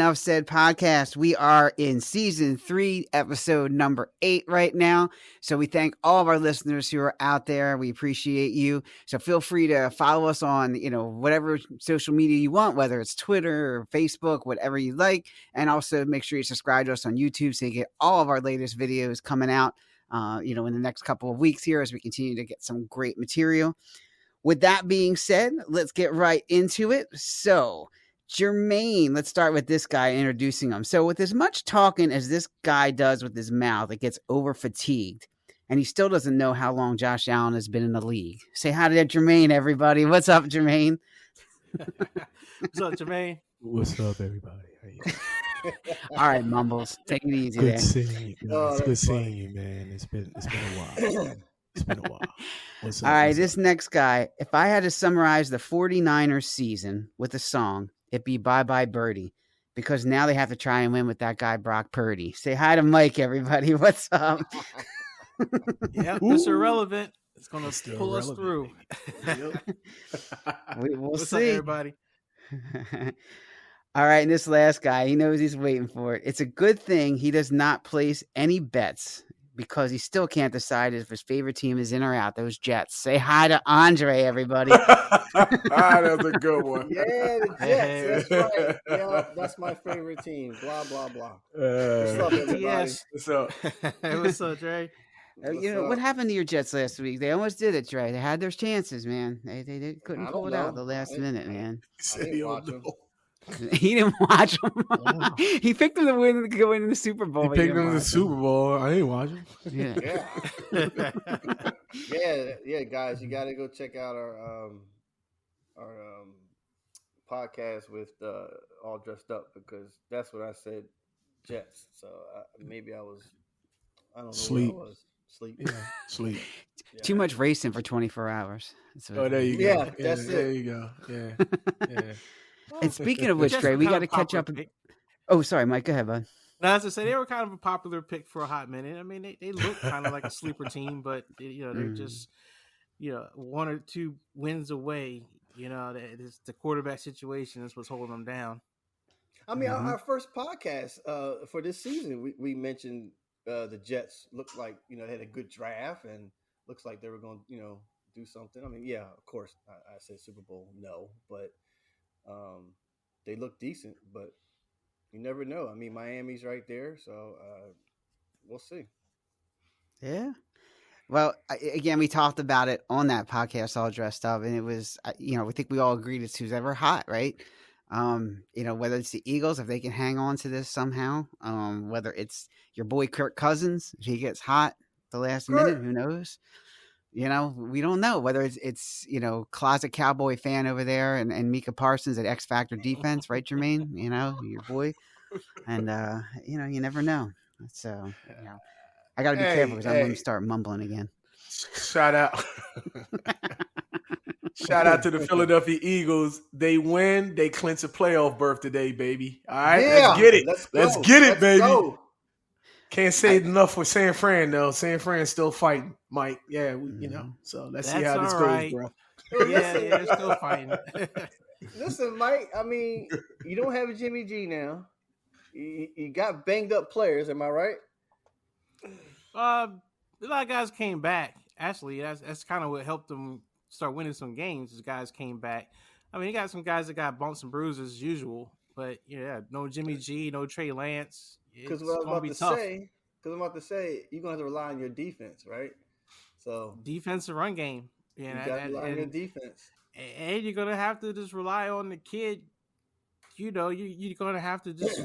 Enough Said podcast. We are in season 3, episode number 8 right now. So we thank all of our listeners who are out there. We appreciate you. So feel free to follow us on, whatever social media you want, whether it's Twitter or Facebook, whatever you like. And also make sure you subscribe to us on YouTube so you get all of our latest videos coming out, in the next couple of weeks here as we continue to get some great material. With that being said, let's get right into it. So, Jermaine, let's start with this guy introducing him. So, with as much talking as this guy does with his mouth, it gets over fatigued. And he still doesn't know how long Josh Allen has been in the league. Say hi to Jermaine, everybody. What's up, Jermaine? What's up, Jermaine? What's up, everybody? How you doing? All right, Mumbles. Take it easy Good there. seeing you, guys. Good seeing you, man. It's been a while. It's been a while. What's up? All right, this next guy, if I had to summarize the 49ers season with a song, it'd be Bye Bye Birdie, because now they have to try and win with that guy, Brock Purdy. Say hi to Mike, everybody. What's up? Yeah, Mr. Irrelevant. It's going to pull us through. We'll What's see. up, everybody? All right, and this last guy, he knows he's waiting for it. It's a good thing he does not place any bets, because he still can't decide if his favorite team is in or out, those Jets. Say hi to Andre, everybody. That's a good one. Yeah, the Jets. That's right. Yeah, that's my favorite team. Blah, blah, blah. What's up, everybody? Yes. What's up? What's up, Dre? What happened to your Jets last week? They almost did it, Dre. They had their chances, man. They couldn't pull it out at the last minute, man. I didn't watch them. He didn't watch them. Wow. He picked them to go in the Super Bowl. He picked them in the Super Bowl. I didn't watch him. Yeah, guys, you got to go check out our podcast with All Dressed Up, because that's what I said, Jets. So maybe I don't know. Sleep. Where I was. Sleep. Yeah, sleep. Yeah. Too much racing for 24 hours. There you go. Yeah, that's it. There you go. Yeah. And speaking of which, Dre, we got to catch up. Oh, sorry, Mike. Go ahead, bud. No, as I say, they were kind of a popular pick for a hot minute. I mean, they look kind of like a sleeper team, but they're just 1 or 2 wins away. The quarterback situation is what's holding them down. I mean, our first podcast for this season, we mentioned the Jets looked like they had a good draft and looks like they were going to do something. I mean, yeah, of course, I said Super Bowl, no, but they look decent, but you never know. I mean, Miami's right there, so we'll see. Yeah. Well, again, we talked about it on that podcast, All Dressed Up, and it was, I think we all agreed it's who's ever hot, right? Whether it's the Eagles, if they can hang on to this somehow, whether it's your boy Kirk Cousins, if he gets hot the last minute, who knows? We don't know whether it's closet Cowboy fan over there and Micah Parsons at X Factor defense, right, Jermaine? Your boy, and you never know. So I got to be careful because I'm going to start mumbling again. Shout out to the Philadelphia Eagles. They win. They clinch a playoff berth today, baby. All right, let's get it. Let's get it, baby. Go. Can't say enough for San Fran, though. San Fran's still fighting, Mike. Yeah, so let's see how this goes, bro. Yeah, they're still fighting. Listen, Mike, I mean, you don't have a Jimmy G now. You got banged up players, am I right? A lot of guys came back. Actually, that's kind of what helped them start winning some games. As guys came back. I mean, you got some guys that got bumps and bruises as usual, but no Jimmy G, no Trey Lance. Because what I was about to say, you're gonna have to rely on your defense, right? So defense and run game. You got to rely on your defense, and you're gonna have to just rely on the kid. You're gonna have to just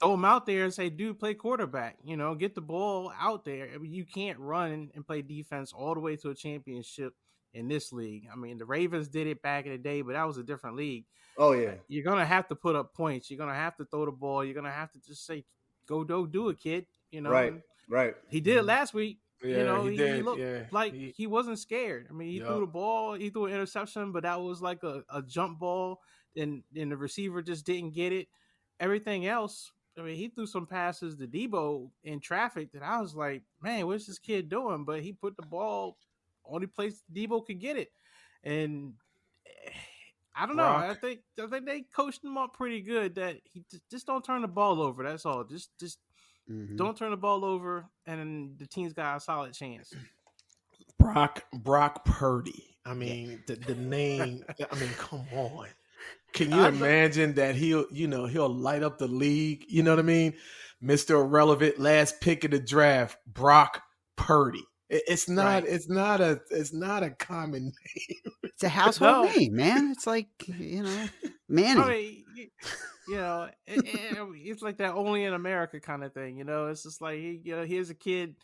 throw him out there and say, "Dude, play quarterback." Get the ball out there. I mean, you can't run and play defense all the way to a championship in this league. I mean, the Ravens did it back in the day, but that was a different league. Oh yeah, you're gonna have to put up points. You're gonna have to throw the ball. You're gonna have to just say, "Go do it, kid." Right. He did it last week. Yeah, he looked like he wasn't scared. I mean, he threw the ball. He threw an interception, but that was like a jump ball, and the receiver just didn't get it. Everything else, I mean, he threw some passes to Debo in traffic that I was like, man, what's this kid doing? But he put the ball only place Debo could get it. And I don't know. I think they coached him up pretty good. That he just don't turn the ball over. That's all. Just don't turn the ball over, and the team's got a solid chance. Brock Purdy. I mean, the name. I mean, come on. Can you imagine that he'll light up the league? You know what I mean? Mr. Irrelevant, last pick of the draft, Brock Purdy. It's not a common name. It's a household name, man. It's like, Manny. I mean, it's like that only in America kind of thing. It's just like, here's a kid,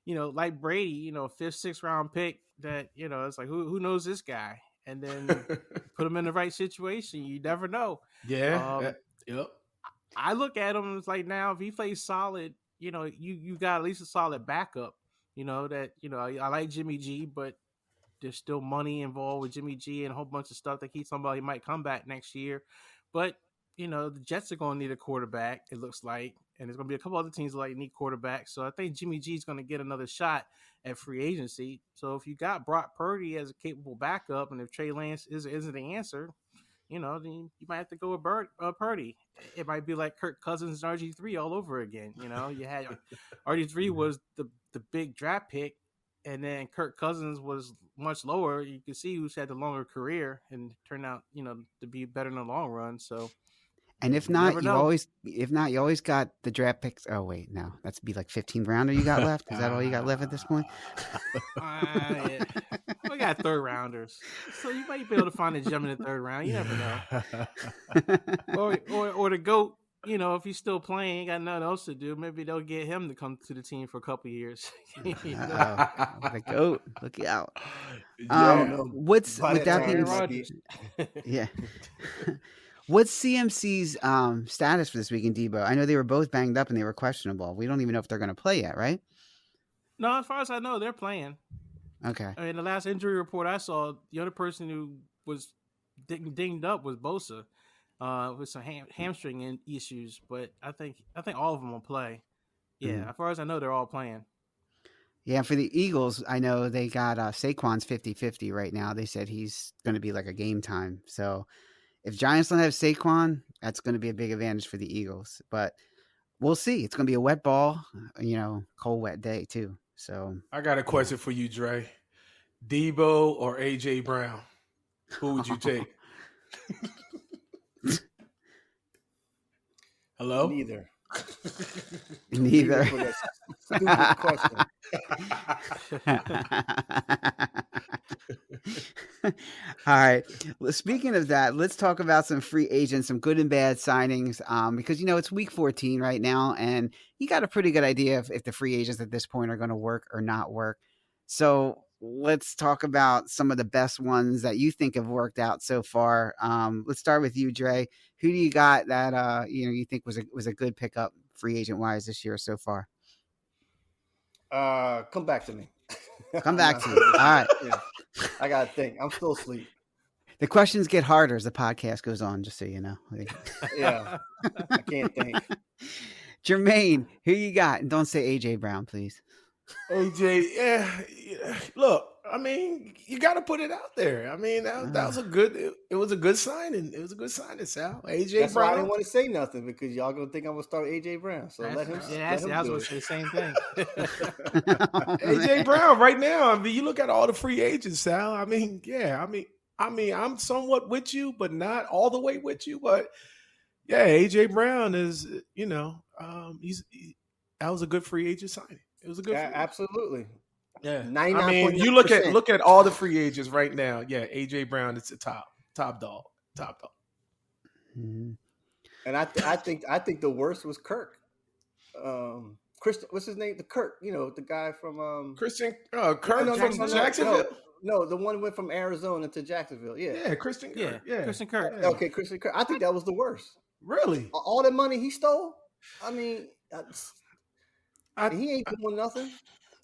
like Brady, 5th, 6th round pick that, it's like, who knows this guy? And then put him in the right situation. You never know. Yeah. Yep. I look at him, it's like, now if he plays solid, you got at least a solid backup. I like Jimmy G, but there's still money involved with Jimmy G and a whole bunch of stuff that keeps somebody might come back next year. But, the Jets are going to need a quarterback, it looks like. And there's going to be a couple other teams that need quarterbacks. So I think Jimmy G is going to get another shot at free agency. So if you got Brock Purdy as a capable backup, and if Trey Lance isn't the answer, then you might have to go with Purdy. It might be like Kirk Cousins and RG3 all over again. You had RG3 was the big draft pick, and then Kirk Cousins was much lower. You can see who's had the longer career and turned out, to be better in the long run. So, and if not, you always got the draft picks. Oh wait, no, that's be like 15th rounder you got left. Is that all you got left at this point? Yeah. We got 3rd rounders, so you might be able to find a gem in the 3rd round. You never know. or the GOAT. If he's still playing, ain't got nothing else to do. Maybe they'll get him to come to the team for a couple of years. The GOAT, look out. What's CMC's status for this week in Debo? I know they were both banged up and they were questionable. We don't even know if they're going to play yet, right? No, as far as I know, they're playing. Okay. I mean, the last injury report I saw, the other person who was dinged up was Bosa. With some hamstring issues, but I think all of them will play. Yeah, as far as I know, they're all playing. Yeah, for the Eagles, I know they got Saquon's 50-50 right now. They said he's going to be like a game time. So if Giants don't have Saquon, that's going to be a big advantage for the Eagles. But we'll see. It's going to be a wet ball, cold, wet day too. So I got a question for you, Dre. Debo or AJ Brown? Who would you take? Hello? Neither. Neither. Stupid question. All right. Well, speaking of that, let's talk about some free agents, some good and bad signings. Because it's week 14 right now, and you got a pretty good idea if the free agents at this point are going to work or not work. So let's talk about some of the best ones that you think have worked out so far. Let's start with you, Dre. Who do you got that you think was a good pickup free agent wise this year so far? Come back to me. Come back to you. All right. Yeah. I gotta think. I'm still asleep. The questions get harder as the podcast goes on, just so you know. Yeah. I can't think. Jermaine, who you got? And don't say AJ Brown, please. AJ, yeah. Look, I mean, you got to put it out there. I mean, that was a good. It was a good signing. It was a good signing, Sal. AJ That's Brown. why I didn't want to say nothing because y'all gonna think I'm gonna start AJ Brown. So let him. Yeah, I was gonna say the same thing. AJ Brown right now. I mean, you look at all the free agents, Sal. I mean, yeah. I mean, I'm somewhat with you, but not all the way with you. But yeah, AJ Brown is. That was a good free agent signing. It was a good. Absolutely. Yeah, I mean, you look at all the free agents right now. Yeah, AJ Brown is the top dog. Mm-hmm. And I think the worst was Kirk. Christian, what's his name? The Kirk, the guy from Christian Kirk from Jacksonville. No, the one who went from Arizona to Jacksonville. Yeah, Christian Kirk. Yeah, Christian Kirk. Yeah. Okay, Christian Kirk. I think that was the worst. Really? All the money he stole. I mean, he ain't doing nothing.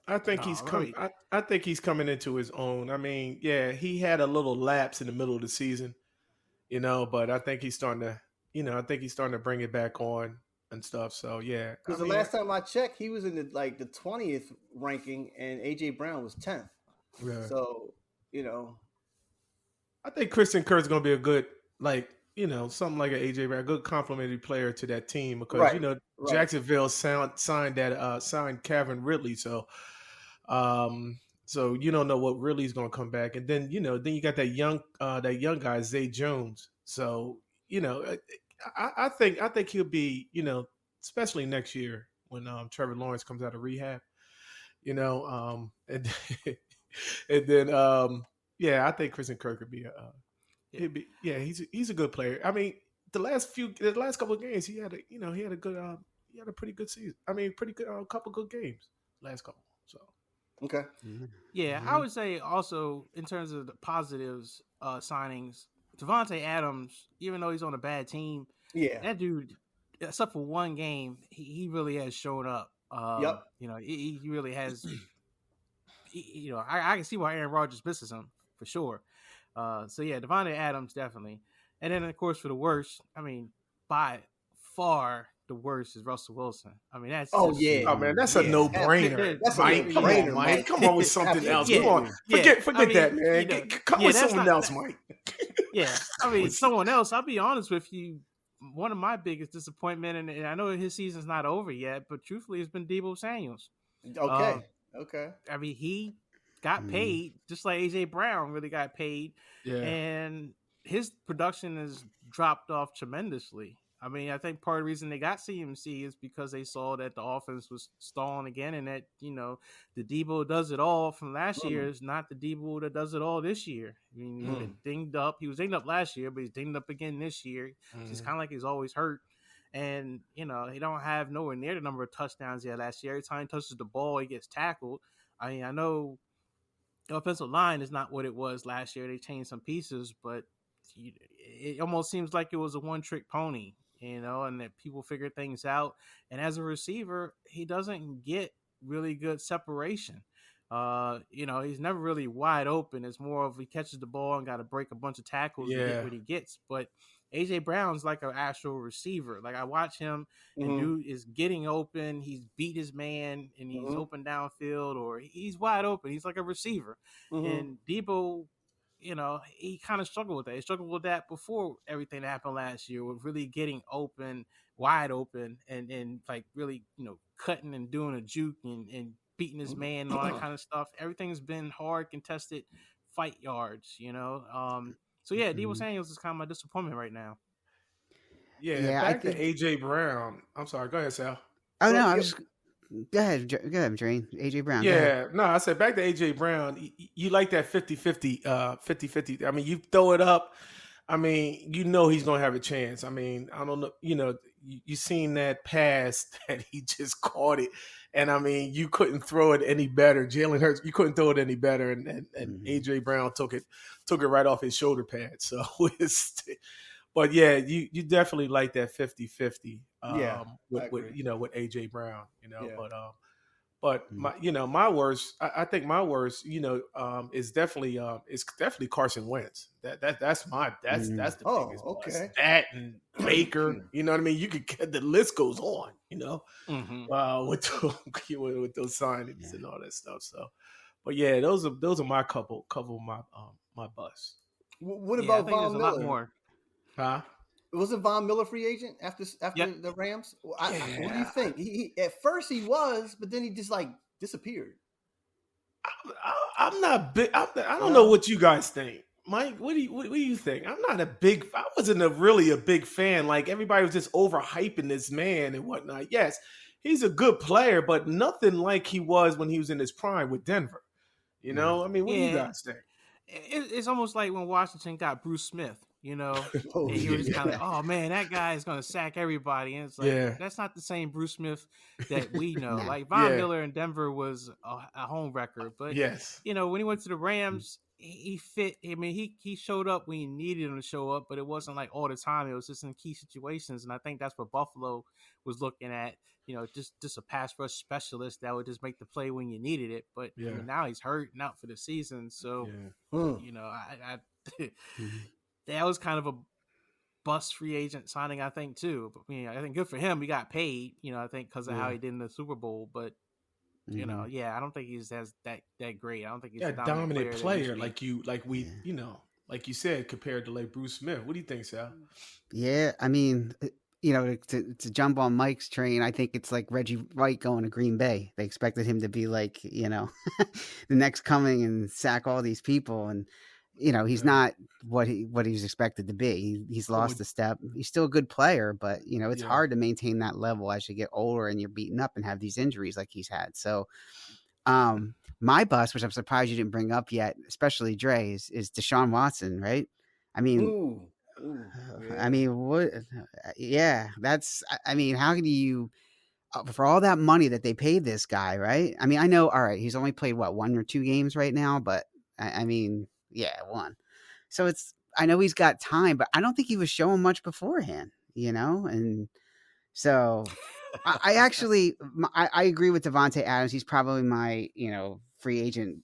I think he's coming. I think he's coming into his own. I mean, yeah, he had a little lapse in the middle of the season, but I think he's starting to, bring it back on and stuff. So yeah, because the last time I checked, he was in the 20th ranking, and AJ Brown was 10th. Yeah. So I think Christian Kirk's going to be a good like something like an AJ Brown, a good complimentary player to that team because Jacksonville signed Calvin Ridley, so so you don't know what Ridley's going to come back, and then then you got that young guy Zay Jones, so I think he'll be especially next year when Trevor Lawrence comes out of rehab, and and then I think Christian Kirk could be he's a good player. I mean, the last couple of games he had a pretty good season. I mean, pretty good couple good games last couple. So okay, yeah, I would say also in terms of the positives signings, Devontae Adams, even though he's on a bad team, that dude, except for one game, he really has shown up. He really has. I can see why Aaron Rodgers misses him for sure. So yeah, Devontae Adams definitely, and then of course for the worst, I mean, by far the worst is Russell Wilson. I mean that's oh man, that's a no brainer. That's Mike. Come on, Mike. Come on with something else. Come on, forget that, man. Come with someone else, Mike. I mean someone else. I'll be honest with you. One of my biggest disappointment, and I know his season's not over yet, but truthfully, it's been Deebo Samuels. Okay. I mean, he got paid just like AJ Brown really got paid, and his production has dropped off tremendously. I mean, I think part of the reason they got CMC is because they saw that the offense was stalling again, and that the Deebo does it all from last year is not the Deebo that does it all this year. I mean, he's been dinged up. He was dinged up last year, but he's dinged up again this year. It's kind of like he's always hurt. And, he don't have nowhere near the number of touchdowns he had last year. Every time he touches the ball, he gets tackled. I mean, I know the offensive line is not what it was last year. They changed some pieces, but it almost seems like it was a one-trick pony, and that people figure things out. And as a receiver, he doesn't get really good separation. He's never really wide open. It's more of he catches the ball and got to break a bunch of tackles to get what he gets. But AJ Brown's like an actual receiver. Like I watch him and dude is getting open. He's beat his man and he's open downfield or he's wide open. He's like a receiver. And Deebo, he kind of struggled with that. He struggled with that before everything that happened last year with really getting open, wide open and like really, cutting and doing a juke and beating his man and all that kind of stuff. Everything's been hard, contested fight yards, So yeah, Deebo Samuels is kind of my disappointment right now. Yeah, back to AJ Brown. I'm sorry, go ahead, Sal. Oh no, I was. Go ahead, Jermaine. AJ Brown. Yeah, no, I said back to AJ Brown. You like that 50-50, 50-50. I mean, you throw it up. I mean, he's gonna have a chance. I mean, I don't know. You seen that pass that he just caught it, and I mean, you couldn't throw it any better. Jalen Hurts, you couldn't throw it any better, and AJ Brown took it right off his shoulder pad. So but yeah, you definitely like that 50-50. With AJ Brown, but my worst, I think my worst, is definitely Carson Wentz. That's the biggest worst. That and Baker, you know what I mean? You could get the list goes on, with those signings and all that stuff. So, but yeah, those are my couple of my busts. What about Von Miller? A lot more. Huh? Wasn't Von Miller free agent after the Rams? What do you think? He at first he was, but then he just like disappeared. I'm not big. I don't know what you guys think, Mike. What do you think? I wasn't really a big fan. Like everybody was just overhyping this man and whatnot. Yes, he's a good player, but nothing like he was when he was in his prime with Denver. I mean, what do you guys think? It's almost like when Washington got Bruce Smith. And you were just kind of like, oh man, that guy is going to sack everybody. And it's like, that's not the same Bruce Smith that we know. Like Von Miller in Denver was a home wrecker, but when he went to the Rams, he fit. I mean, he showed up when you needed him to show up, but it wasn't like all the time. It was just in key situations, and I think that's what Buffalo was looking at. Just a pass rush specialist that would just make the play when you needed it. But now he's hurt and out for the season, so I that was kind of a bust free agent signing, I think, too. But, I think good for him. He got paid, I think because of how he did in the Super Bowl. But, I don't think he's as that great. I don't think he's a dominant player. Like like you said, compared to like Bruce Smith. What do you think, Sal? Yeah, I mean, to jump on Mike's train, I think it's like Reggie White going to Green Bay. They expected him to be like, the next coming and sack all these people, and he's not what he's expected to be. He's lost a step. He's still a good player, but it's hard to maintain that level as you get older and you're beaten up and have these injuries like he's had. So, my bust, which I'm surprised you didn't bring up yet, especially Dre, is Deshaun Watson, right? I mean, Ooh, I mean, what? Yeah, that's. I mean, how can you, for all that money that they paid this guy, right? I mean, I know. All right, he's only played what, 1 or 2 games right now, but I mean, yeah, 1. So I know he's got time, but I don't think he was showing much beforehand, and so I actually I agree with Devontae Adams. He's probably my free agent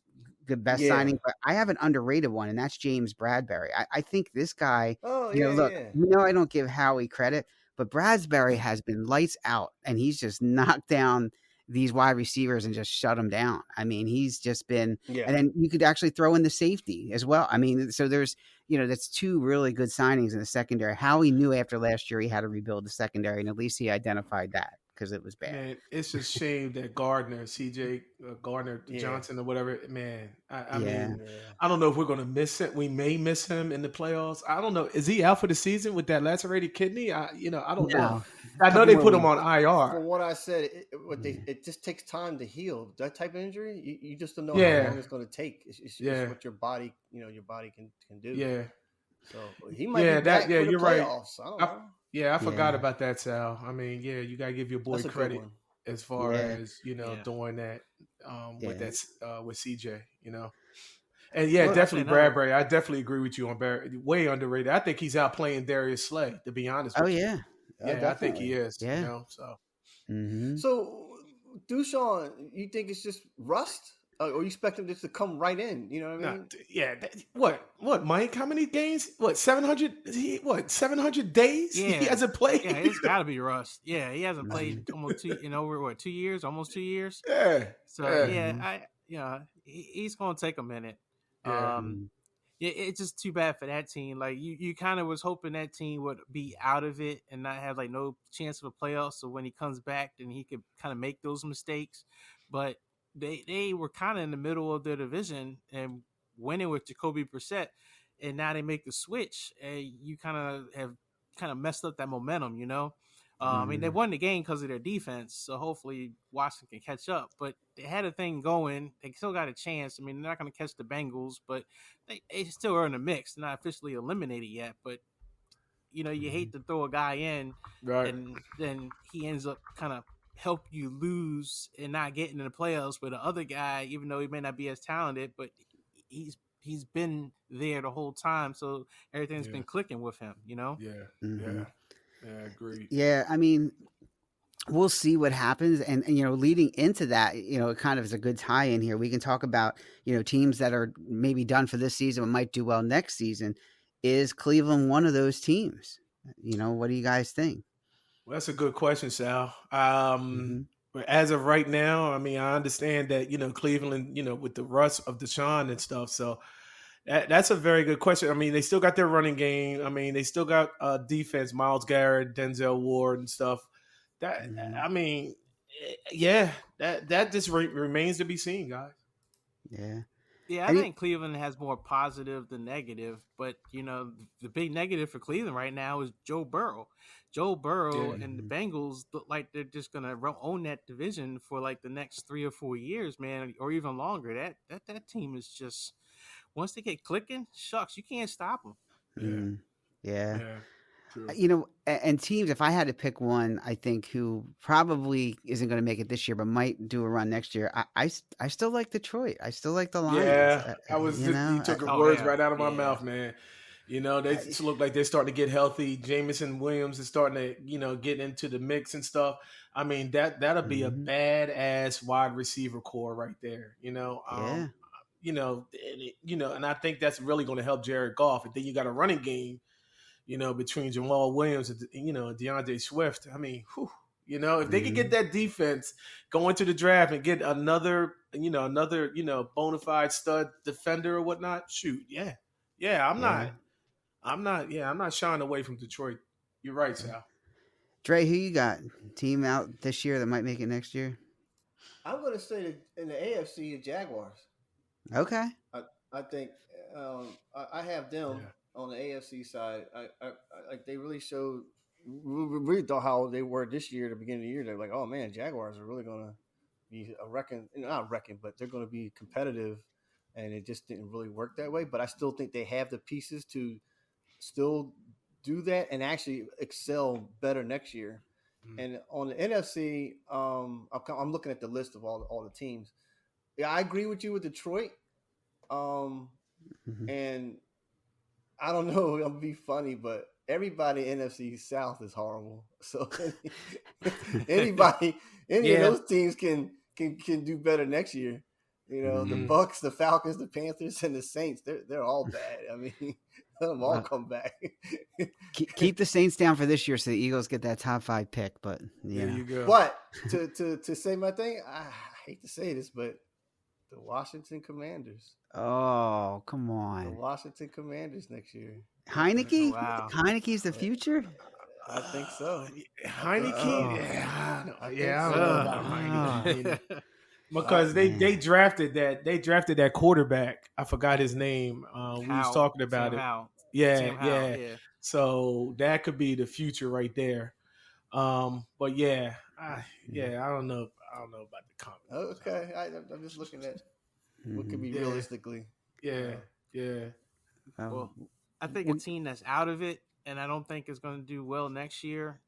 the best signing, but I have an underrated one, and that's James Bradbury. I think this guy. Look, I don't give Howie credit, but Bradbury has been lights out, and he's just knocked down these wide receivers and just shut them down. I mean, he's just been, and then you could actually throw in the safety as well. I mean, so there's, that's 2 really good signings in the secondary. Howie knew after last year he had to rebuild the secondary, and at least he identified that because it was bad. Man, it's a shame that Gardner, CJ Gardner Johnson or whatever. Man, I mean, I don't know if we're going to miss it. We may miss him in the playoffs. I don't know. Is he out for the season with that lacerated kidney? I don't know. I know they put him on IR. From what I said, it just takes time to heal. That type of injury, you just don't know how long it's going to take. It's what your body, your body can do. Yeah. So he might be back for the you're playoffs. Right. I don't know. Yeah, I forgot about that, Sal. I mean, you got to give your boy credit as far as, doing that with that with CJ, And definitely Bradbury. I definitely agree with you on Barry. Way underrated. I think he's out playing Darius Slay, to be honest with you. Yeah, I think he is. Yeah. So. Mm-hmm. So, Dushan, you think it's just rust? Or you expect him just to come right in? You know what I mean? What, Mike? How many games? 700? 700 days? Yeah. He hasn't played? Yeah, it's got to be rust. Yeah, he hasn't played almost 2 years? Almost 2 years? Yeah. So, he's going to take a minute. Yeah. It's just too bad for that team. Like, you kind of was hoping that team would be out of it and not have, like, no chance of a playoff. So when he comes back, then he could kind of make those mistakes. But they were kind of in the middle of their division and winning with Jacoby Brissett, and now they make the switch, and you kind of messed up that momentum, I mean, they won the game because of their defense, so hopefully Washington can catch up. But they had a thing going; they still got a chance. I mean, they're not going to catch the Bengals, but they still are in the mix. They're not officially eliminated yet, but you hate to throw a guy in, right, and then he ends up kind of help you lose and not getting in the playoffs. But the other guy, even though he may not be as talented, but he's been there the whole time, so everything's been clicking with him. Yeah, I agree. Yeah, I mean, we'll see what happens, and leading into that, it kind of is a good tie-in here. We can talk about teams that are maybe done for this season but might do well next season. Is Cleveland one of those teams? What do you guys think? Well, that's a good question, Sal. As of right now, I mean, I understand that, Cleveland, with the rust of Deshaun and stuff. So that's a very good question. I mean, they still got their running game. I mean, they still got defense, Myles Garrett, Denzel Ward and stuff. That I mean, that just remains to be seen, guys. Yeah, I think Cleveland has more positive than negative, but the big negative for Cleveland right now is Joe Burrow. Joe Burrow and the Bengals look like they're just gonna own that division for like the next 3 or 4 years, man, or even longer. That team is just, once they get clicking, shucks, you can't stop them. Yeah. True. And teams, if I had to pick one, I think who probably isn't going to make it this year, but might do a run next year. I still like Detroit. I still like the Lions. Yeah, you took the words right out of my mouth, man. They just look like they're starting to get healthy. Jamison Williams is starting to, get into the mix and stuff. I mean, that'll be a badass wide receiver core right there. And I think that's really going to help Jared Goff. And then you got a running game, between Jamal Williams and, DeAndre Swift. I mean, if they could get that defense going to the draft and get another bona fide stud defender or whatnot, shoot, Yeah, I'm not shying away from Detroit. You're right, Sal. Dre, who you got? Team out this year that might make it next year? I'm going to say that in the AFC, the Jaguars. Okay. I think I have them on the AFC side. I they really showed. We really thought how they were this year at the beginning of the year. They're like, oh man, Jaguars are really going to be not reckon, but they're going to be competitive. And it just didn't really work that way. But I still think they have the pieces to still do that and actually excel better next year. And on the NFC, I'm looking at the list of all the teams. Yeah, I agree with you with Detroit. And I don't know, it'll be funny, but everybody in NFC South is horrible. So any of those teams can do better next year. You know, the Bucks, the Falcons, the Panthers, and the Saints, they're all bad. I mean, let them all come back. Keep the Saints down for this year so the Eagles get that top 5 pick. But there you go. But to say my thing, I hate to say this, but the Washington Commanders. Oh, come on. The Washington Commanders next year. Heineke? Wow. Heineke's the future? I think so. Heineke? I don't know about Heineke. Because they drafted that quarterback. I forgot his name. We was talking about it. Yeah. So that could be the future right there. But I don't know. I don't know about the comments. Okay, I'm just looking at what could be realistically. Yeah. Well, I think a team that's out of it, and I don't think is going to do well next year,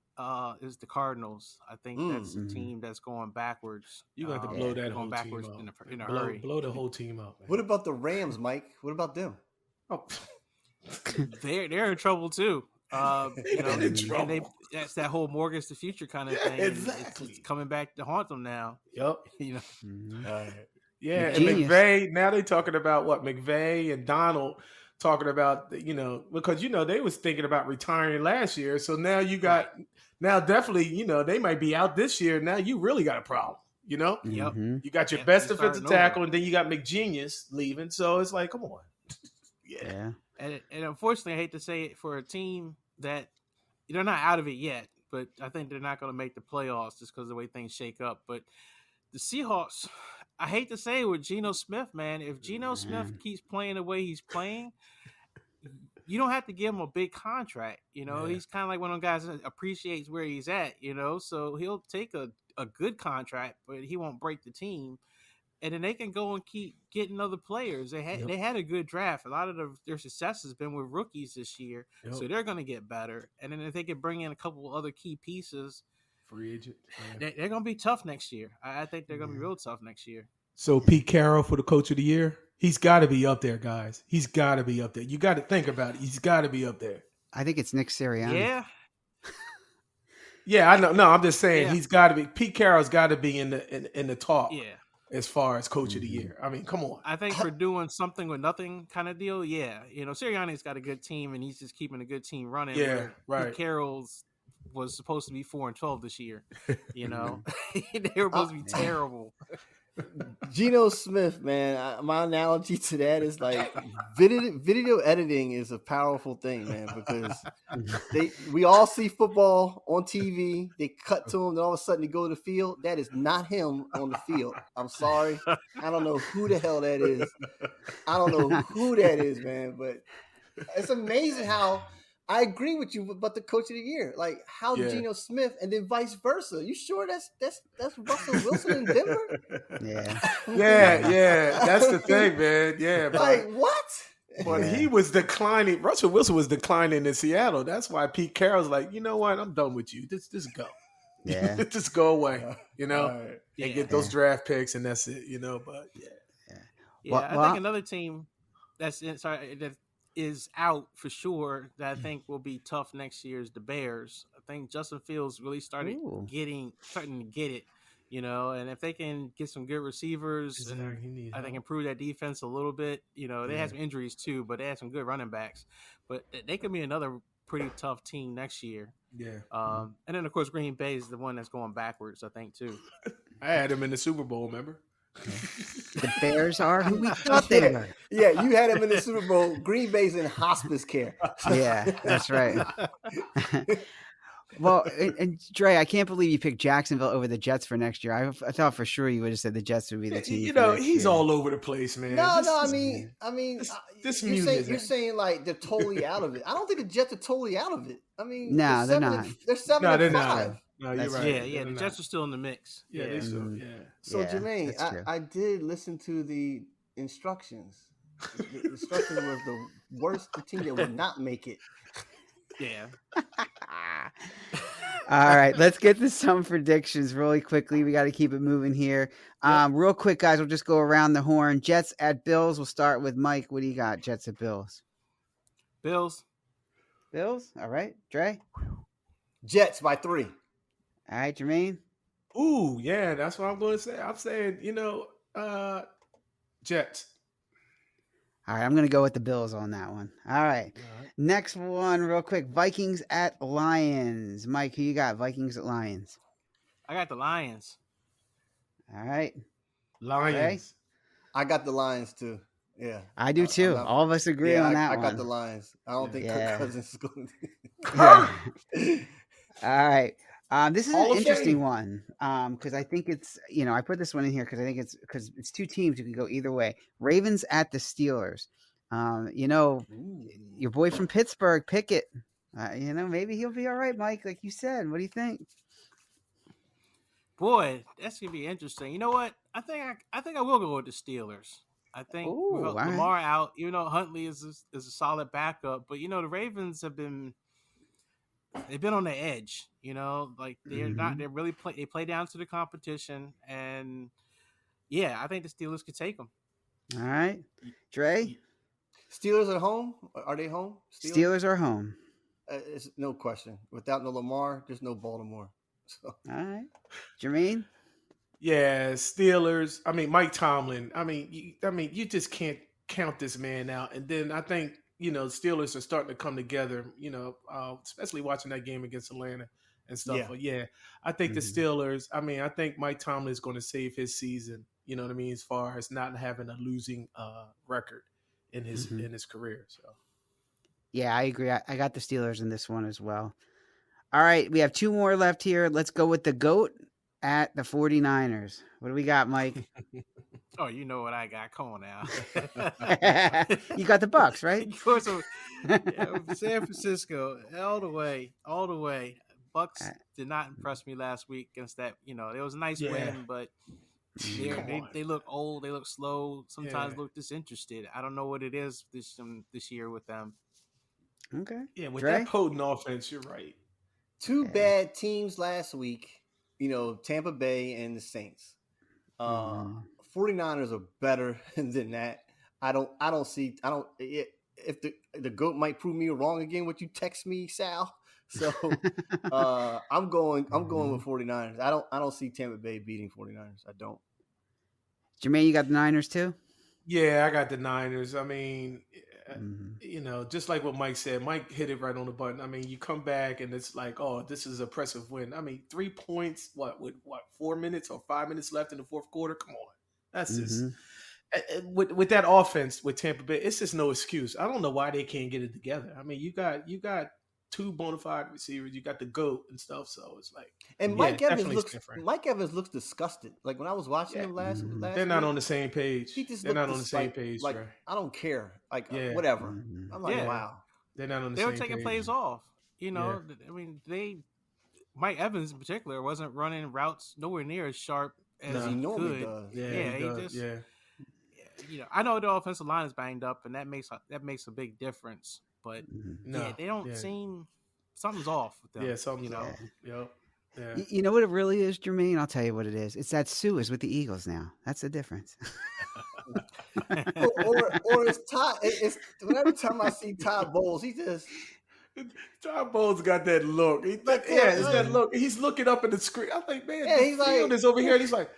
is the Cardinals. I think that's a team that's going backwards. You got to blow that whole backwards team up. in a hurry. Blow the whole team up. Man. What about the Rams, Mike? What about them? Oh, they're in trouble too. That's that whole mortgage the future kind of thing. Exactly. It's coming back to haunt them now. Yep. You know. Yeah, and McVay. Now they talking about what McVay and Donald talking about. Because they was thinking about retiring last year. So now you got definitely they might be out this year. Now you really got a problem. Yep. You got your best defensive tackle, and then you got McGenius leaving. So it's like, come on. Yeah. And unfortunately, I hate to say it for a team that they're not out of it yet, but I think they're not going to make the playoffs just because of the way things shake up. But the Seahawks, I hate to say it with Geno Smith, man. If Geno Smith keeps playing the way he's playing, you don't have to give him a big contract. He's kind of like one of those guys that appreciates where he's at, so he'll take a good contract, but he won't break the team. And then they can go and keep getting other players. They had a good draft. A lot of their success has been with rookies this year, so they're going to get better. And then if they can bring in a couple other key pieces, free agent, they're going to be tough next year. I think they're going to be real tough next year. So Pete Carroll for the coach of the year, he's got to be up there, guys. He's got to be up there. You got to think about it. He's got to be up there. I think it's Nick Sirianni. Yeah. Yeah, I know. No, I'm just saying he's got to be. Pete Carroll's got to be in the talk. Yeah. As far as coach of the year. I mean, come on. I think for doing something with nothing kind of deal, Sirianni's got a good team and he's just keeping a good team running. Yeah, right. Pete Carroll's was supposed to be 4-12 this year. They were supposed to be terrible. Geno Smith, man, my analogy to that is like video editing is a powerful thing, man, because we all see football on TV. They cut to him, and all of a sudden they go to the field. That is not him on the field. I'm sorry. I don't know who the hell that is. I don't know who that is, man, but it's amazing how I agree with you about the coach of the year. Like, how Geno Smith and then vice versa. You sure that's Russell Wilson in Denver? Yeah. That's the thing, man. Yeah. Like, what? But he was declining. Russell Wilson was declining in Seattle. That's why Pete Carroll's like, you know what? I'm done with you. Just go. Yeah. Just go away, and get those draft picks, and that's it, But I think another team that is out for sure that I think will be tough next year is the Bears. I think Justin Fields really starting to get it, and if they can get some good receivers and I think improve that defense a little bit, they had some injuries too, but they had some good running backs, but they could be another pretty tough team next year. Yeah. And then of course Green Bay is the one that's going backwards, I think too. I had him in the Super Bowl, remember? The Bears are who we thought they were. Yeah, you had them in the Super Bowl. Green Bay's in hospice care. Yeah, that's right. Well, and Dre, I can't believe you picked Jacksonville over the Jets for next year. I thought for sure you would have said the Jets would be the team. He's all over the place, man. No, I mean, you're saying like they're totally out of it. I don't think the Jets are totally out of it. I mean, no, they're not. They're 7-5. No, you're right. Yeah, the Jets are still in the mix. Yeah, they still. Yeah. So Jermaine, I did listen to the instructions. The instructions was the worst team that would not make it. Yeah. All right, let's get to some predictions really quickly. We got to keep it moving here. Real quick, guys, we'll just go around the horn. Jets at Bills. We'll start with Mike. What do you got? Jets at Bills. Bills. All right, Dre. Jets by 3. All right, Jermaine. Ooh, yeah, that's what I'm going to say. I'm saying, Jets. All right, I'm going to go with the Bills on that one. All right. Next one, real quick. Vikings at Lions. Mike, who you got? Vikings at Lions. I got the Lions. All right. Lions. Okay. I got the Lions too. Yeah. I do too. All of us agree on that one. I got the Lions. I don't think Kirk Cousins is going to. All right. This is an interesting one because I think it's, I put this one in here because I think it's two teams who can go either way. Ravens at the Steelers. Your boy from Pittsburgh, Pickett. Maybe he'll be all right, Mike, like you said. What do you think? Boy, that's gonna be interesting. You know what? I think I will go with the Steelers. I think Lamar out, even though Huntley is a solid backup, but the Ravens they've been on the edge. Like they play down to the competition, and I think the Steelers could take them. All right, Dre. Steelers at home? Are they home? Steelers are home. It's no question. Without no Lamar, there's no Baltimore. So. All right, Jermaine. Yeah, Steelers. I mean, Mike Tomlin. You just can't count this man out. And then I think Steelers are starting to come together. Especially watching that game against Atlanta and stuff. Yeah. But yeah, I think the Steelers. I think Mike Tomlin is going to save his season. You know what I mean, as far as not having a losing record in his career. So. Yeah, I agree. I got the Steelers in this one as well. All right, we have 2 more left here. Let's go with the GOAT at the 49ers. What do we got, Mike? Oh, you know what I got. Come on now. You got the Bucks, right? Of course. San Francisco, all the way. Bucks did not impress me last week against that. It was a nice win, but they look old. They look slow. Sometimes look disinterested. I don't know what it is this year with them. Okay. Yeah, with that potent offense, you're right. 2 bad teams last week, Tampa Bay and the Saints. 49ers are better than that. If the GOAT might prove me wrong again, what you text me, Sal. So I'm going with 49ers. I don't see Tampa Bay beating 49ers. I don't. Jermaine, you got the Niners too? Yeah, I got the Niners. Just like what Mike said, Mike hit it right on the button. You come back and it's like, oh, this is an impressive win. 3 points, with 4 minutes or 5 minutes left in the fourth quarter? Come on. That's just with that offense with Tampa Bay, it's just no excuse. I don't know why they can't get it together. You got 2 bona fide receivers, you got the GOAT and stuff, so it's like. And Mike Evans looks disgusted. Like when I was watching him last they're not on the same page. They're not on the same page. Like right? I don't care. Like whatever. I'm like, wow. They're not on the they same were taking page. plays off. Mike Evans in particular wasn't running routes nowhere near as sharp as he normally does. I know the offensive line is banged up, and that makes a big difference. But they don't seem something's off with them. Yeah, something's off. Yep. Yeah. You know what it really is, Jermaine? I'll tell you what it is. It's that Sue is with the Eagles now. That's the difference. or it's Todd. Whenever time I see Todd Bowles, Todd Bowles got that look. It's that look. He's looking up at the screen. I'm like, man, he's like, is over here. And he's like,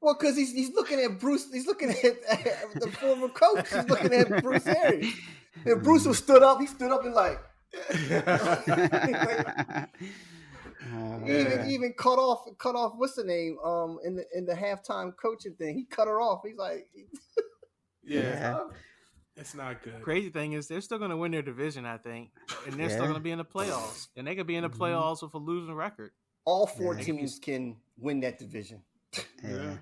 well, because he's looking at Bruce. He's looking at the former coach. He's looking at Bruce Arians. And Bruce was stood up. He stood up and like. Even cut off. What's the name? In the halftime coaching thing, he cut her off. He's like, it's not good. Crazy thing is, they're still going to win their division, I think, and they're still going to be in the playoffs, and they could be in the playoffs with a losing record. All 4 teams can win that division. Yeah.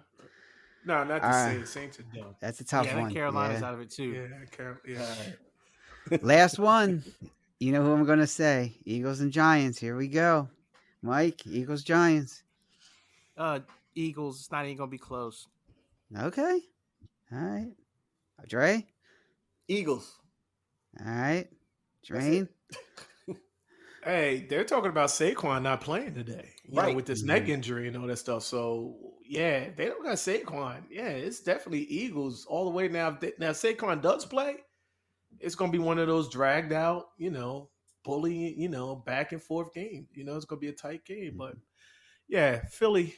No, not the Saints are done. That's a tough one. Carolina's out of it too. Last one. You know who I'm going to say? Eagles and Giants. Here we go. Mike, Eagles, Giants. Eagles. It's not even going to be close. Okay. All right. Dre? Eagles. All right. Jermaine? Hey, they're talking about Saquon not playing today, you know, with this neck injury and all that stuff. So, yeah, they don't got Saquon. Yeah, it's definitely Eagles all the way now. Now, Saquon does play. It's going to be one of those dragged out, you know, bully, you know, back and forth game. You know, it's going to be a tight game. But, yeah, Philly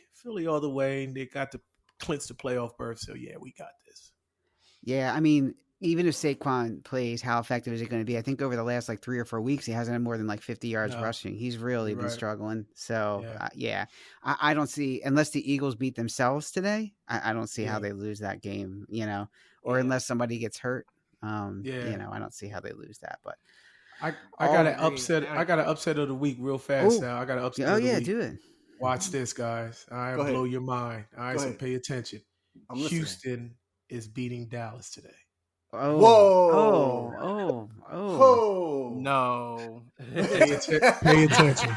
all the way. And they got to clinch the playoff berth. So, yeah, we got this. Yeah, I mean, even if Saquon plays, how effective is it going to be? I think over the last 3 or 4 weeks, he hasn't had more than 50 yards rushing. He's really been struggling. So, I don't see, unless the Eagles beat themselves today, I don't see how they lose that game, you know, or unless somebody gets hurt. You know, I don't see how they lose that. But I got an upset. I got an upset of the week real fast now. I got an upset of the week. Do it. Watch this, guys. I blow your mind. All right, so pay attention. Houston is beating Dallas today. Oh. No. Pay attention.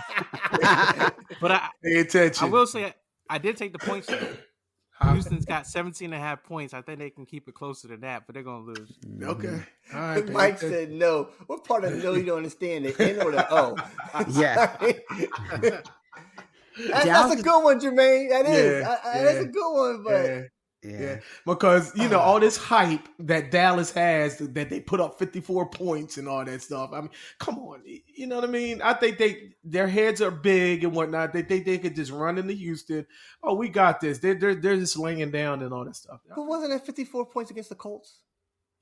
But pay attention. I will say I did take the points there. Houston's got 17.5 points. I think they can keep it closer to that, but they're going to lose. Okay. All right. Mike said no. What part of no you don't understand? The N or the O? Yeah. That's a good one, Jermaine. That is. That's a good one, but... Yeah, because, you know, all this hype that Dallas has, that they put up 54 points and all that stuff. I mean, come on. You know what I mean? I think their heads are big and whatnot. They think they could just run into Houston. Oh, we got this. They're just laying down and all that stuff. But wasn't that 54 points against the Colts?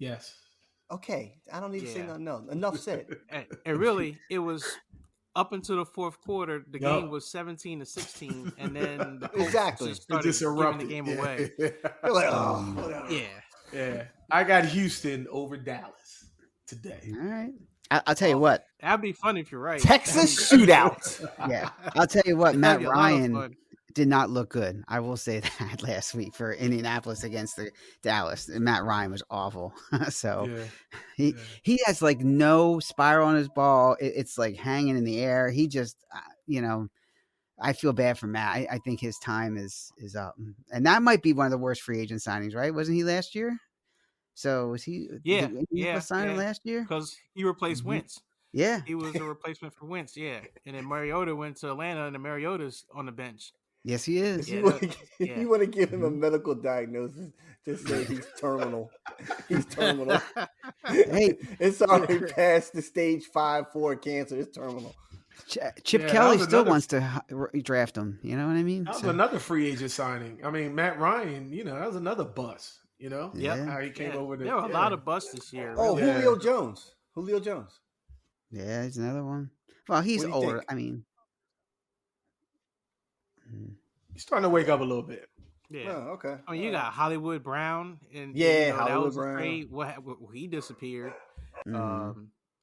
Yes. Okay. I don't need to say nothing else. Enough said. And really, it was... Up until the fourth quarter, the game was 17-16, and then the Colts just started giving the game away. You're like, whatever. Yeah. I got Houston over Dallas today. All right. I'll tell you what. That'd be fun if you're right. Texas shootout. Yeah. I'll tell you what. Matt Ryan did not look good. I will say that last week for Indianapolis against the Dallas. Matt Ryan was awful. So he has no spiral on his ball. It's hanging in the air. He just, you know, I feel bad for Matt. I think his time is up. And that might be one of the worst free agent signings, right? Wasn't he last year? So was he? Signing last year? Because he replaced Wentz. Yeah. He was a replacement for Wentz. Yeah. And then Mariota went to Atlanta, and Mariota's on the bench. Yes, he is. You want to give him a medical diagnosis, just say he's terminal. He's terminal. Hey, it's already past the stage 5-4 cancer. It's terminal. Chip Kelly still wants to draft him. You know what I mean? That was another free agent signing. I mean, Matt Ryan, you know, that was another bust. You know? Yeah. How he came over there. There were a lot of busts this year. Oh, really. Julio Jones. Yeah, he's another one. Well, he's older. Think? I mean... He's starting to wake up a little bit. Yeah. Oh, okay. I mean, you got Hollywood Brown, and Hollywood that was Brown. great. He disappeared. You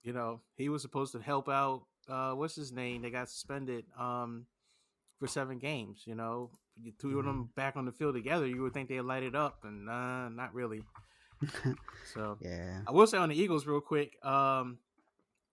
know, he was supposed to help out. What's his name? They got suspended for 7 games. You know, you threw them back on the field together. You would think they light it up, and not really. So I will say on the Eagles real quick.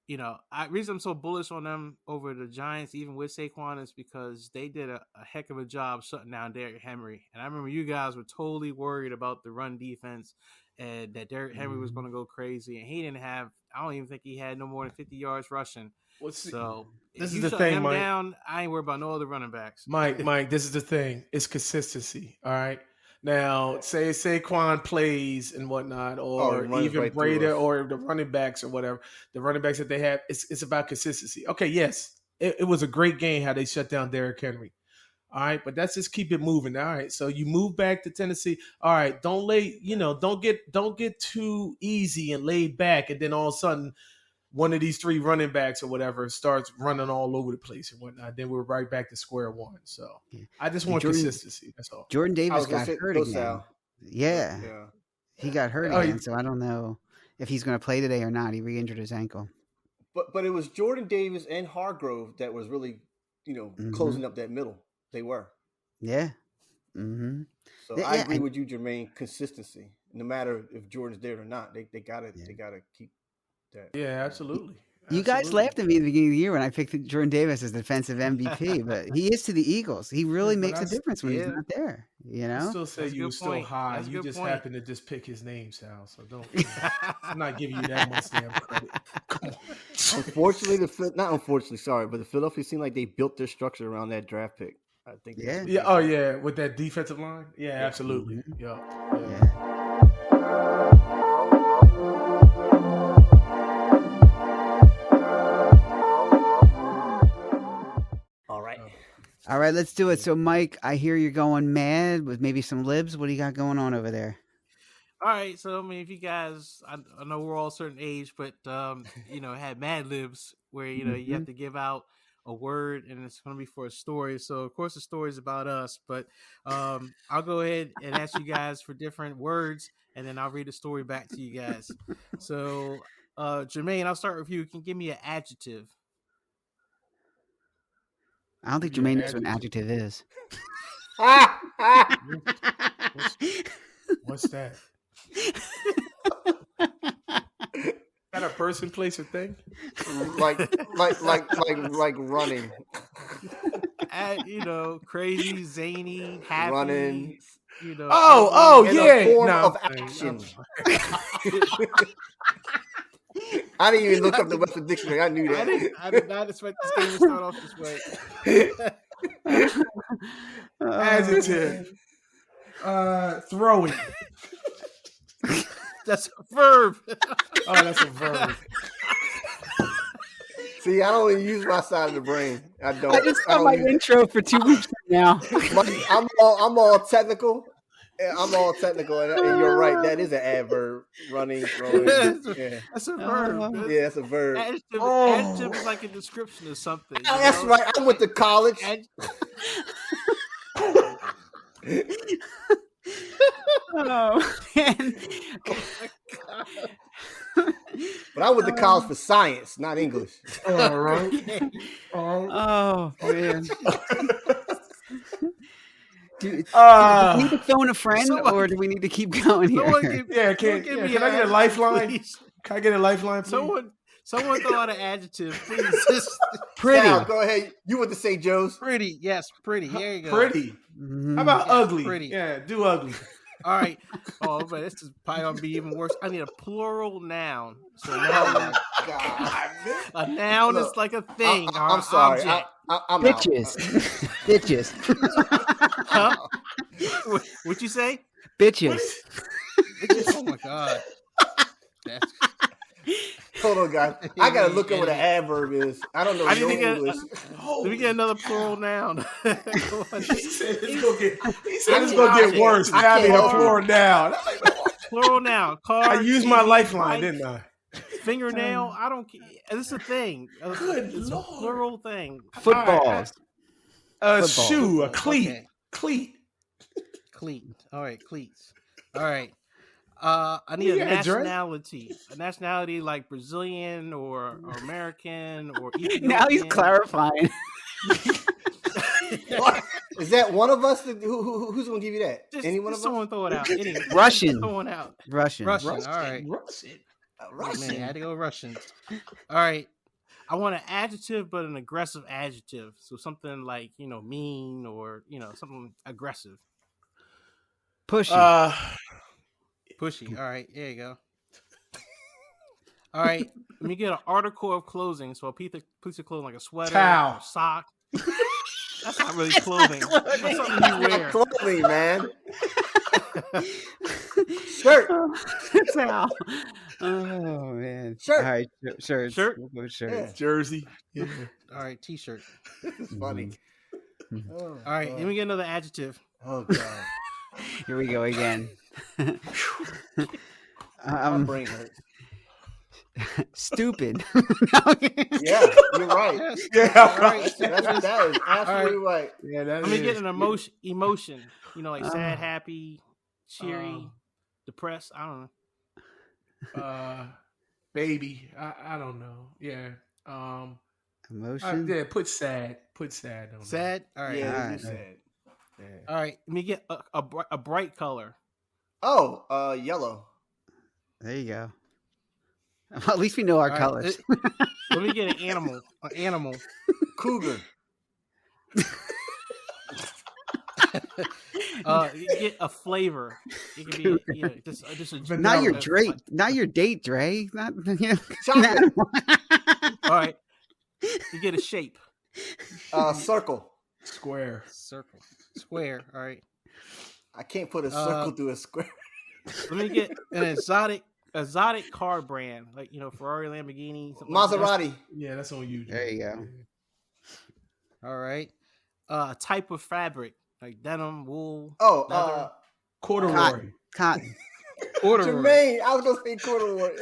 You know, reason I'm so bullish on them over the Giants, even with Saquon, is because they did a heck of a job shutting down Derrick Henry. And I remember you guys were totally worried about the run defense and that Derrick Henry was going to go crazy. And he didn't have, I don't even think he had no more than 50 yards rushing. So this if is you the shut thing, him Mike. down, I ain't worried about no other running backs. Mike, this is the thing. It's consistency. All right. Now, say Saquon plays and whatnot, or even Brady or the running backs or whatever, the running backs that they have, it's about consistency. Okay, yes, it was a great game how they shut down Derrick Henry. All right, but that's just keep it moving. All right, so you move back to Tennessee. All right, don't get too easy and laid back, and then all of a sudden one of these 3 running backs or whatever starts running all over the place and whatnot, then we're right back to square one. So I just want consistency. That's all. Jordan Davis got hurt again. Yeah. He got hurt again, so I don't know if he's going to play today or not. He re-injured his ankle. But it was Jordan Davis and Hargrove that was really, closing up that middle. They were. Yeah. Mm-hmm. So I agree with you, Jermaine. Consistency, no matter if Jordan's there or not, they gotta keep that. Yeah, absolutely. You guys laughed at me at the beginning of the year when I picked Jordan Davis as defensive MVP, but he is to the Eagles. He really makes a difference when he's not there. I still say you were still high. You just happened to just pick his name, Sal. So don't. I'm not giving you that much damn credit. Come on. Unfortunately, but the Philadelphia seemed like they built their structure around that draft pick. I think. Yeah. Oh yeah, with that defensive line. Yeah, absolutely. Mm-hmm. Yeah. All right, let's do it. So, Mike, I hear you're going mad with maybe some libs. What do you got going on over there? All right, so I mean, if you guys, I know we're all a certain age, but had Mad Libs where you have to give out a word and it's going to be for a story. So, of course, the story is about us, but I'll go ahead and ask you guys for different words, and then I'll read the story back to you guys. So, Jermaine, I'll start with you. Can you give me an adjective? I don't think Jermaine knows what an adjective is. What's that? Is that a person, place, or thing? Like running. Crazy, zany, happy. Running. Form of action. I didn't even look up the Western Dictionary. I knew that. I did not expect this game to start off this way. Adjective. Throwing. That's a verb. Oh, that's a verb. See, I don't even use my side of the brain. I don't. I just got my intro for 2 weeks from now. I'm all technical. I'm all technical, and you're right. That is an adverb. Running, throwing. That's a verb. Yeah, that's a verb. Adjective is like a description of something. That's right. I went to college. Oh, man. But I went to college for science, not English. All right. Oh, man. Do we need to phone a friend, or do we need to keep going here? Can I get a lifeline? Please. Can I get a lifeline, please? Someone throw out an adjective, please. Pretty. Sal, go ahead. You went to St. Joe's. Pretty. Yes, pretty. There you go. Pretty. Mm-hmm. How about ugly? Pretty. Yeah, do ugly. All right. Oh, but this is probably gonna be even worse. I need a plural noun. So now, a noun is like a thing. I'm sorry. I'm bitches. Bitches. Huh? What'd you say? Bitches. Oh my god. Hold on, guys. I gotta look up what an adverb is. I don't know English. Let me get another plural noun. He said it's gonna get worse. I need a plural noun. Plural noun. Car. I used my lifeline, didn't I? Fingernail. I don't care. This is a thing. It's a plural thing. Footballs. A shoe. A cleat. Okay. Cleat. All right, cleats. All right. I need a nationality. A nationality like Brazilian or American or Ethiopian. Now he's clarifying. What? Is that one of us? Who's going to give you that? Any one of us? Someone throw it out. Anyway, Russian. Someone out. Russian. All right. Russian. Man, I had to go Russian. All right. I want an adjective, but an aggressive adjective. So something like, mean or, something aggressive. Pushy. Pushy. All right. There you go. All right. Let me get an article of clothing. So a piece of clothing like a sweater, towel, or sock. That's not really clothing. That's something you wear. Clothing, man. Shirt. Towel. Oh man. Shirt. All right. Shirt. Shirt. We'll go shirt. Yeah. Jersey. Yeah. All right. T-shirt. It's funny. All right. Let me get another adjective. Oh god. Here we go again. My brain hurts. Stupid. Yeah, you're right. Yeah, Right. That is absolutely right. Yeah, that Let me is. get an emotion. You know, like sad, happy, cheery, depressed. I don't know. Baby. I don't know. Yeah. Emotion. Yeah, put sad. Put sad on Sad. All right. Yeah, All you right. said. Yeah. All right. Let me get a bright color. Oh, yellow. There you go. Well, at least we know our All right, colors. Let me get an animal. An animal. Cougar. You get a flavor. It can be just a Not your Vanilla. not your date, Dre. Not Chocolate. All right. You get a shape. Circle. Square. Circle. Square. All right. I can't put a circle through a square. Let me get an exotic car brand, like Ferrari, Lamborghini, something like that. Maserati. Yeah, that's on you. There you go. All right. A type of fabric, like denim, wool. Oh, leather. Corduroy. Cotton. Corduroy. Jermaine. I was gonna say corduroy. I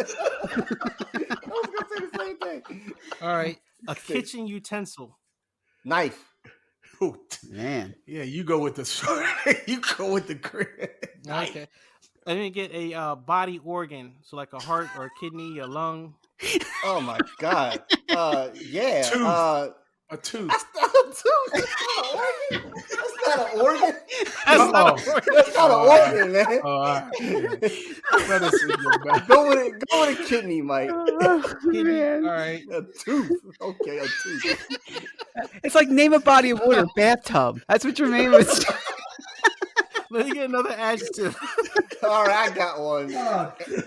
was gonna say the same thing. All right. A kitchen utensil. Knife. Ooh, Man. yeah, you go with the you go with the Okay. Let me get a body organ, so like a heart or a kidney, a lung. Oh my God. Yeah. Tooth. A tooth. That's not a tooth. That's not an organ. That's not Oh. a organ. That's not an organ, man. Oh, all right. Yeah. Medicine, your back. Go with a kidney, Mike. Kidney. All right. A tooth. Okay, a tooth. It's like name a body of water, bathtub. That's what Jermaine was. Let me get another adjective. All right, I got one.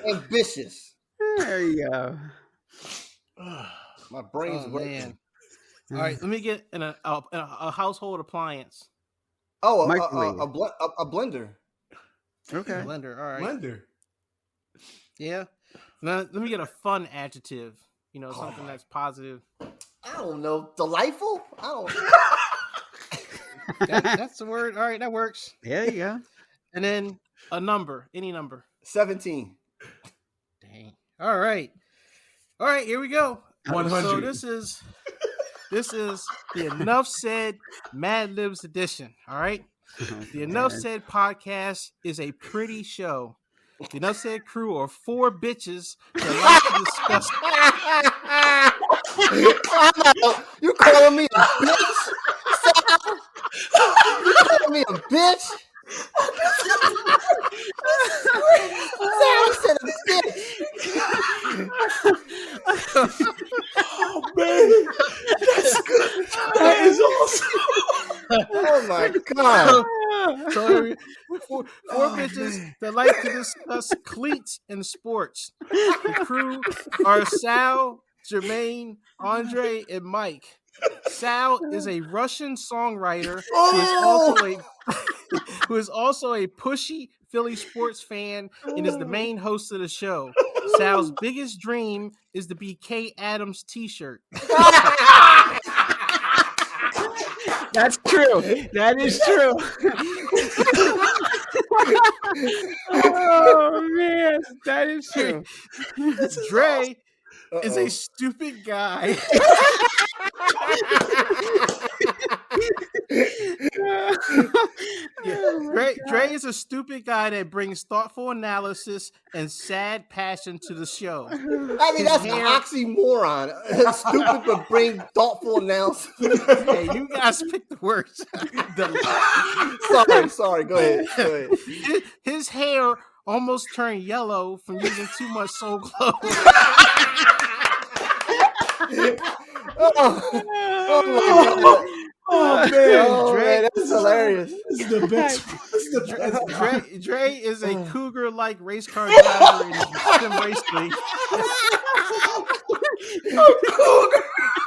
Ambitious. There you go. My brain's Oh, working. man. All right. Let me get a household appliance. Oh, Microwave. a blender. Okay. Blender. All right. Blender. Yeah. Now, let me get a fun adjective. Something that's positive. I don't know. Delightful? I don't That's the word. All right, that works. There you go. And then a number, any number. 17. Dang. All right, here we go. 100. So this is the Enough Said Mad Libs edition. All right. The Enough Said podcast is a pretty show. The Enough Said crew are 4 bitches that like to discuss. You calling me a bitch? You calling me a bitch? Sam said a bitch. Oh man, that's good. That is awesome. Oh my God. So, four bitches that like to discuss cleats and sports. The crew are Sal, Jermaine, Andre, and Mike. Sal is a Russian songwriter who is also a pushy Philly sports fan and is the main host of the show. Sal's biggest dream is to be Kay Adams' t-shirt. That's true. That is true. Oh man, that is true. Dre is a stupid guy. Dre is a stupid guy that brings thoughtful analysis and sad passion to the show. I mean, that's an oxymoron. Stupid but bring thoughtful analysis. Hey, you guys pick the words. Sorry. Go ahead. His hair almost turned yellow from using too much Soul Glow. Oh man, Dre, that's hilarious. This is the best. Dre is a cougar-like race car driver in the sim race league.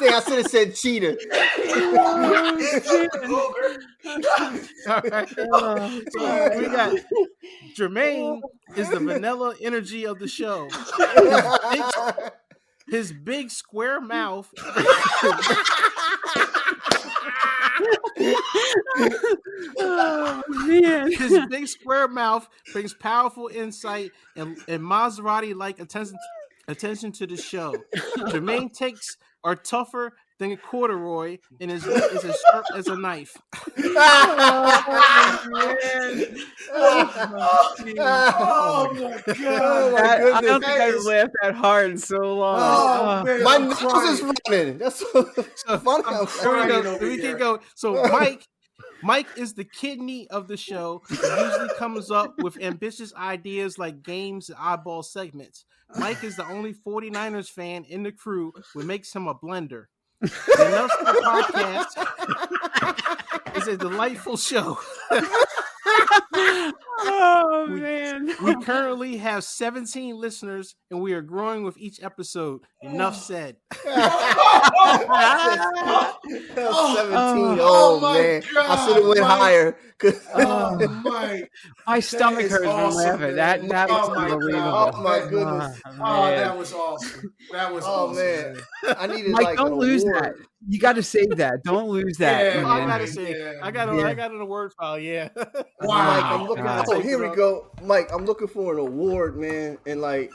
Dang, I should have said cheater. All right. So we got Jermaine is the vanilla energy of the show. His big square mouth. Oh man. His big square mouth brings powerful insight and Maserati-like Attention to the show. Jermaine takes are tougher than a corduroy and is as sharp as a knife. Oh, man. Oh my god! I don't think I've laughed that hard in so long. Oh, man, my nose is running. That's so funny. I'm crying. We can go. So Mike is the kidney of the show. He usually comes up with ambitious ideas like games and oddball segments. Mike is the only 49ers fan in the crew, which makes him a blender. The Enough Said podcast is a delightful show. Oh, man. We currently have 17 listeners, and we are growing with each episode. Enough said. 17. Oh man, God. I should have went higher. My stomach hurts from laughing. That was unbelievable. Oh my goodness. That was awesome. That was awesome. Man. I needed Mike, like don't lose that. You got to save that. Don't lose that. Yeah, I gotta say, I got it in the word file. Yeah. Wow. Mike, I'm looking. Oh, here we go, Mike. I'm looking for an award, man, and like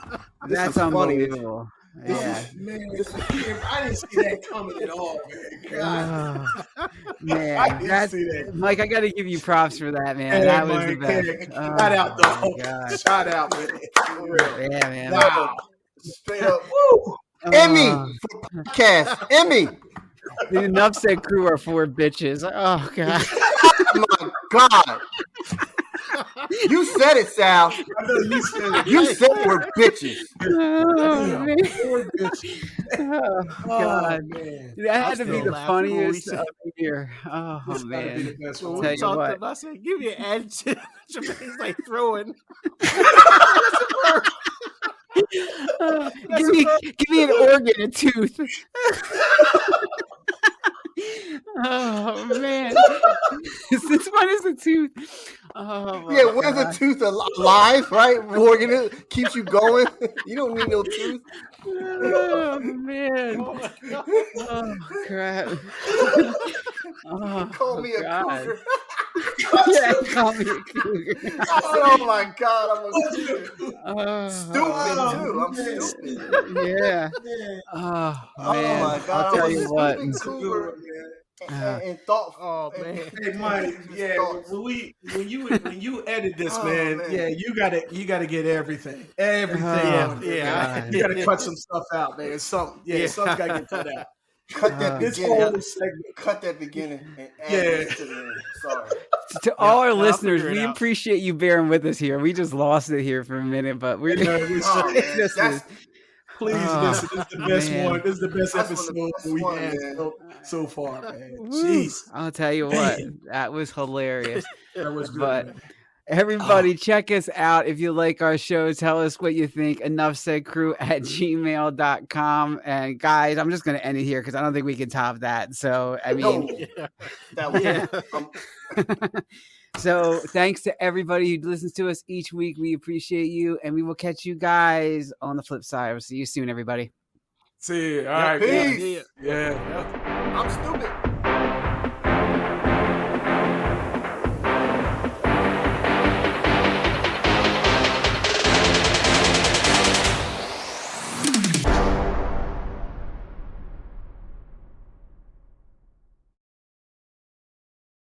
that's unbelievable. Yeah. I didn't see that coming at all, man. Man, I didn't see that. Mike, I got to give you props for that, man. That was the best. Shout out, though. Shout out, man. For real. Yeah, man. Wow. Straight up. Woo. Emmy for podcast. Emmy. The Enough Said crew are 4 bitches. Oh god. Oh my god. You said it, Sal. I know you said it. You said we're bitches. Oh, man. We're bitches. Oh god. Man. That had to be the funniest of the year. Oh This man. gotta be the best So one. Tell we you talked what. about, I said, give me an adjective. Jermaine's like throwing. Give me an organ, a tooth. Oh man. Since when is a tooth? Oh, yeah, where's the tooth alive, right? Organ keeps you going. You don't need no tooth. Oh man. Oh crap. Oh, Call me a cougar. Yeah, call me a cougar. Oh my god, I'm a cougar. Oh, Stupid too. I'm stupid. yeah. Oh man. My god, I'll tell you what. Cougar, and thoughtful. Oh man. Hey Mike, yeah, when you edit this, man, yeah, you gotta get everything. Oh, yeah. You gotta cut some stuff out, man. Something's gotta get cut out. Cut that This beginning. whole segment. Cut that beginning and add this to the end. Sorry. To all our I'll listeners, figure it we out. appreciate you bearing with us here. We just lost it here for a minute, but we're Oh, man. Please Oh, listen. This is the best man. one. This is the best That's episode one of the best we ones, had man. so far, man. Woo. Jeez. I'll tell you what, that was hilarious. That was good. But man. everybody, check us out. If you like our show, tell us what you think. enoughsaidcrew@gmail.com. And guys, I'm just going to end it here because I don't think we can top that. So, I mean, That was so thanks to everybody who listens to us each week. We appreciate you, and we will catch you guys on the flip side. We'll see you soon, everybody. See you. All right. Peace. Yeah. I'm stupid.